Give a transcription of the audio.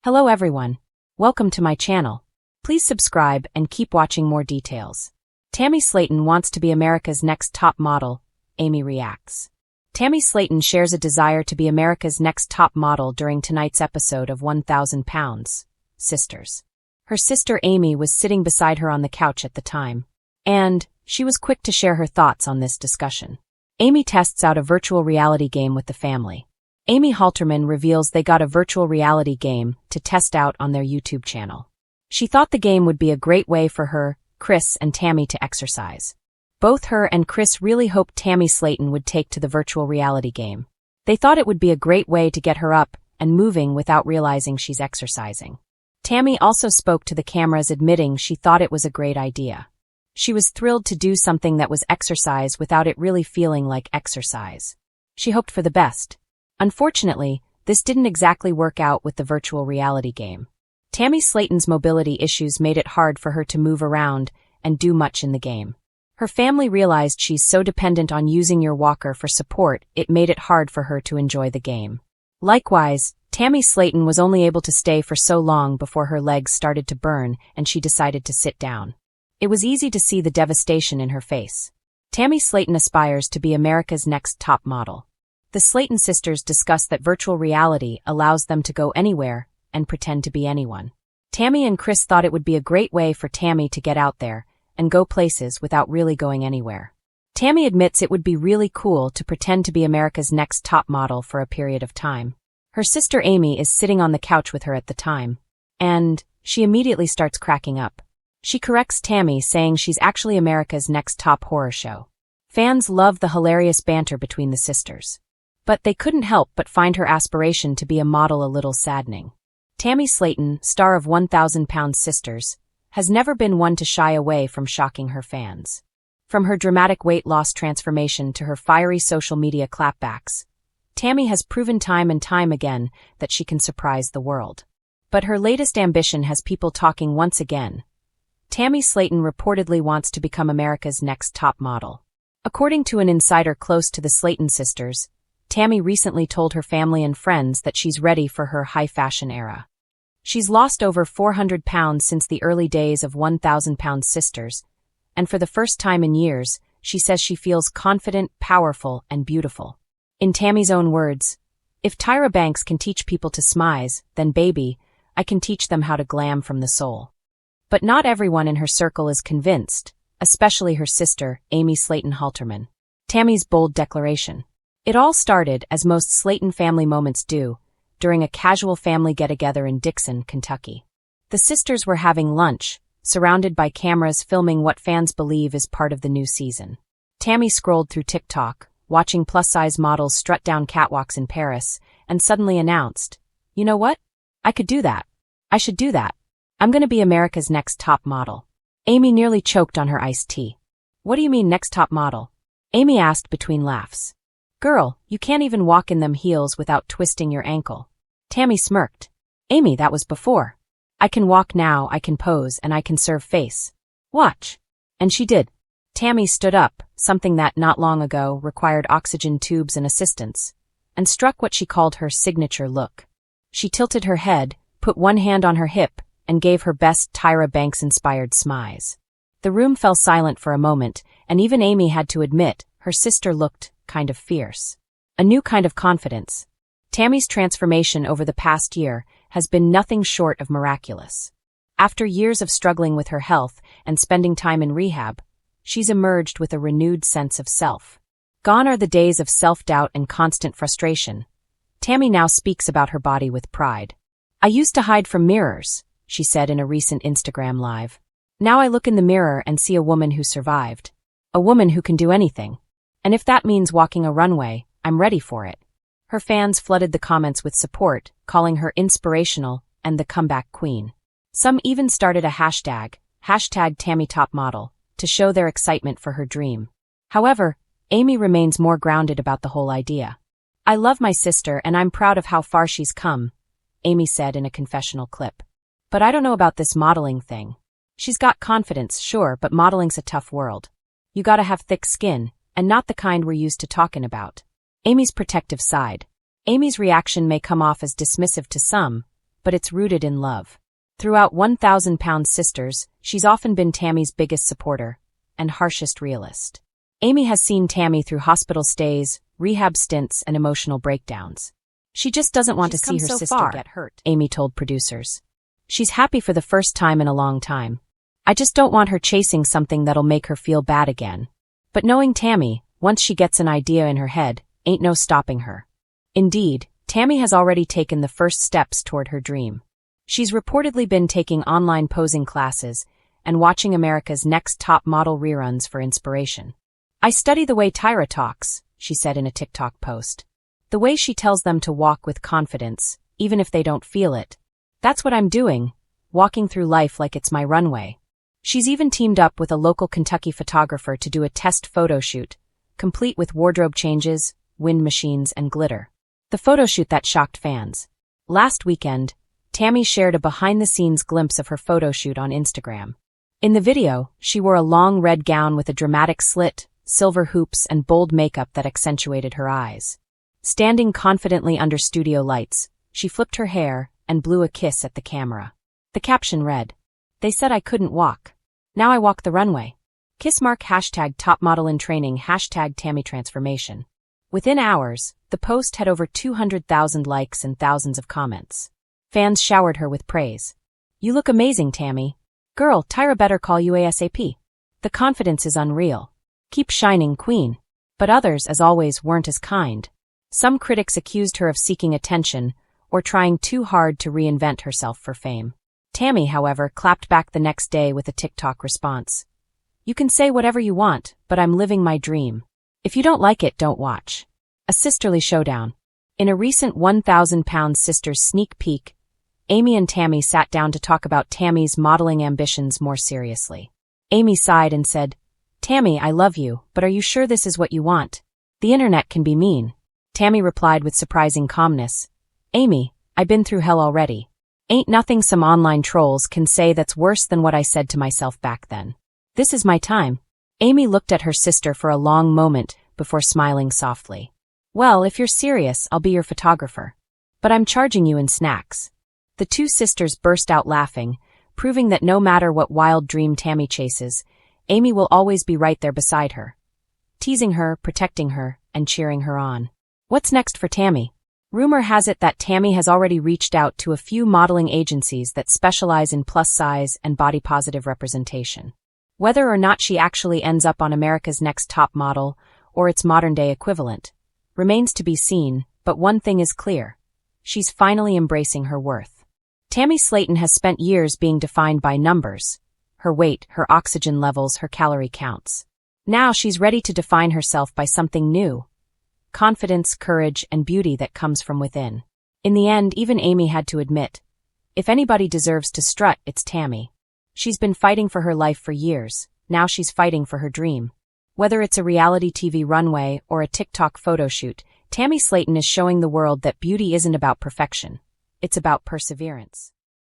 Hello everyone. Welcome to my channel. Please subscribe and keep watching more details. Tammy Slaton wants to be America's next top model, Amy reacts. Tammy Slaton shares a desire to be America's next top model during tonight's episode of 1,000 Pounds, Sisters. Her sister Amy was sitting beside her on the couch at the time, and she was quick to share her thoughts on this discussion. Amy tests out a virtual reality game with the family. Amy Halterman reveals they got a virtual reality game to test out on their YouTube channel. She thought the game would be a great way for her, Chris, and Tammy to exercise. Both her and Chris really hoped Tammy Slaton would take to the virtual reality game. They thought it would be a great way to get her up and moving without realizing she's exercising. Tammy also spoke to the cameras admitting she thought it was a great idea. She was thrilled to do something that was exercise without it really feeling like exercise. She hoped for the best. Unfortunately, this didn't exactly work out with the virtual reality game. Tammy Slaton's mobility issues made it hard for her to move around and do much in the game. Her family realized she's so dependent on using your walker for support, it made it hard for her to enjoy the game. Likewise, Tammy Slaton was only able to stay for so long before her legs started to burn and she decided to sit down. It was easy to see the devastation in her face. Tammy Slaton aspires to be America's next top model. The Slaton sisters discuss that virtual reality allows them to go anywhere and pretend to be anyone. Tammy and Chris thought it would be a great way for Tammy to get out there and go places without really going anywhere. Tammy admits it would be really cool to pretend to be America's next top model for a period of time. Her sister Amy is sitting on the couch with her at the time, and she immediately starts cracking up. She corrects Tammy, saying she's actually America's next top horror show. Fans love the hilarious banter between the sisters. But they couldn't help but find her aspiration to be a model a little saddening. Tammy Slaton, star of 1,000 Pounds Sisters, has never been one to shy away from shocking her fans. From her dramatic weight loss transformation to her fiery social media clapbacks, Tammy has proven time and time again that she can surprise the world. But her latest ambition has people talking once again. Tammy Slaton reportedly wants to become America's next top model. According to an insider close to the Slaton sisters, Tammy recently told her family and friends that she's ready for her high-fashion era. She's lost over 400 pounds since the early days of 1,000 Pounds Sisters, and for the first time in years, she says she feels confident, powerful, and beautiful. In Tammy's own words, "If Tyra Banks can teach people to smize, then baby, I can teach them how to glam from the soul." But not everyone in her circle is convinced, especially her sister, Amy Slaton Halterman. Tammy's bold declaration. It all started, as most Slaton family moments do, during a casual family get-together in Dixon, Kentucky. The sisters were having lunch, surrounded by cameras filming what fans believe is part of the new season. Tammy scrolled through TikTok, watching plus-size models strut down catwalks in Paris, and suddenly announced, "You know what? I could do that. I should do that. I'm going to be America's next top model." Amy nearly choked on her iced tea. "What do you mean next top model?" Amy asked between laughs. "Girl, you can't even walk in them heels without twisting your ankle." Tammy smirked. "Amy, that was before. I can walk now, I can pose, and I can serve face. Watch." And she did. Tammy stood up, something that, not long ago, required oxygen tubes and assistance, and struck what she called her signature look. She tilted her head, put one hand on her hip, and gave her best Tyra Banks-inspired smize. The room fell silent for a moment, and even Amy had to admit her sister looked kind of fierce. A new kind of confidence. Tammy's transformation over the past year has been nothing short of miraculous. After years of struggling with her health and spending time in rehab, she's emerged with a renewed sense of self. Gone are the days of self-doubt and constant frustration. Tammy now speaks about her body with pride. "I used to hide from mirrors," she said in a recent Instagram live. "Now I look in the mirror and see a woman who survived. A woman who can do anything. And if that means walking a runway, I'm ready for it." Her fans flooded the comments with support, calling her inspirational and the comeback queen. Some even started a hashtag #TammyTopModel, to show their excitement for her dream. However, Amy remains more grounded about the whole idea. "I love my sister and I'm proud of how far she's come," Amy said in a confessional clip. "But I don't know about this modeling thing. She's got confidence, sure, but modeling's a tough world. You gotta have thick skin, and not the kind we're used to talking about." Amy's protective side. Amy's reaction may come off as dismissive to some, but it's rooted in love. Throughout 1,000-Pound Sisters, she's often been Tammy's biggest supporter and harshest realist. Amy has seen Tammy through hospital stays, rehab stints, and emotional breakdowns. She just doesn't want to see her sister get hurt, Amy told producers. She's happy for the first time in a long time. I just don't want her chasing something that'll make her feel bad again. But knowing Tammy, once she gets an idea in her head, ain't no stopping her. Indeed, Tammy has already taken the first steps toward her dream. She's reportedly been taking online posing classes and watching America's Next Top Model reruns for inspiration. I study the way Tyra talks, she said in a TikTok post. The way she tells them to walk with confidence, even if they don't feel it. That's what I'm doing, walking through life like it's my runway. She's even teamed up with a local Kentucky photographer to do a test photo shoot, complete with wardrobe changes, wind machines, and glitter. The photo shoot that shocked fans. Last weekend, Tammy shared a behind-the-scenes glimpse of her photo shoot on Instagram. In the video, she wore a long red gown with a dramatic slit, silver hoops, and bold makeup that accentuated her eyes. Standing confidently under studio lights, she flipped her hair and blew a kiss at the camera. The caption read, "They said I couldn't walk. Now I walk the runway. Kiss mark #topmodelintraining #TammyTransformation." Within hours, the post had over 200,000 likes and thousands of comments. Fans showered her with praise. "You look amazing, Tammy. Girl, Tyra better call you ASAP. The confidence is unreal. Keep shining, queen." But others, as always, weren't as kind. Some critics accused her of seeking attention or trying too hard to reinvent herself for fame. Tammy, however, clapped back the next day with a TikTok response. "You can say whatever you want, but I'm living my dream. If you don't like it, don't watch." A sisterly showdown. In a recent 1,000-Pound Sisters sneak peek, Amy and Tammy sat down to talk about Tammy's modeling ambitions more seriously. Amy sighed and said, "Tammy, I love you, but are you sure this is what you want? The internet can be mean." Tammy replied with surprising calmness, "Amy, I've been through hell already. Ain't nothing some online trolls can say that's worse than what I said to myself back then. This is my time." Amy looked at her sister for a long moment before smiling softly. "Well, if you're serious, I'll be your photographer. But I'm charging you in snacks." The two sisters burst out laughing, proving that no matter what wild dream Tammy chases, Amy will always be right there beside her, teasing her, protecting her, and cheering her on. What's next for Tammy? Rumor has it that Tammy has already reached out to a few modeling agencies that specialize in plus-size and body-positive representation. Whether or not she actually ends up on America's Next Top Model or its modern-day equivalent remains to be seen, but one thing is clear. She's finally embracing her worth. Tammy Slaton has spent years being defined by numbers, her weight, her oxygen levels, her calorie counts. Now she's ready to define herself by something new. Confidence, courage, and beauty that comes from within. In the end, even Amy had to admit, if anybody deserves to strut, it's Tammy. She's been fighting for her life for years. Now she's fighting for her dream. Whether it's a reality TV runway or a TikTok photo shoot, Tammy Slaton is showing the world that beauty isn't about perfection. It's about perseverance.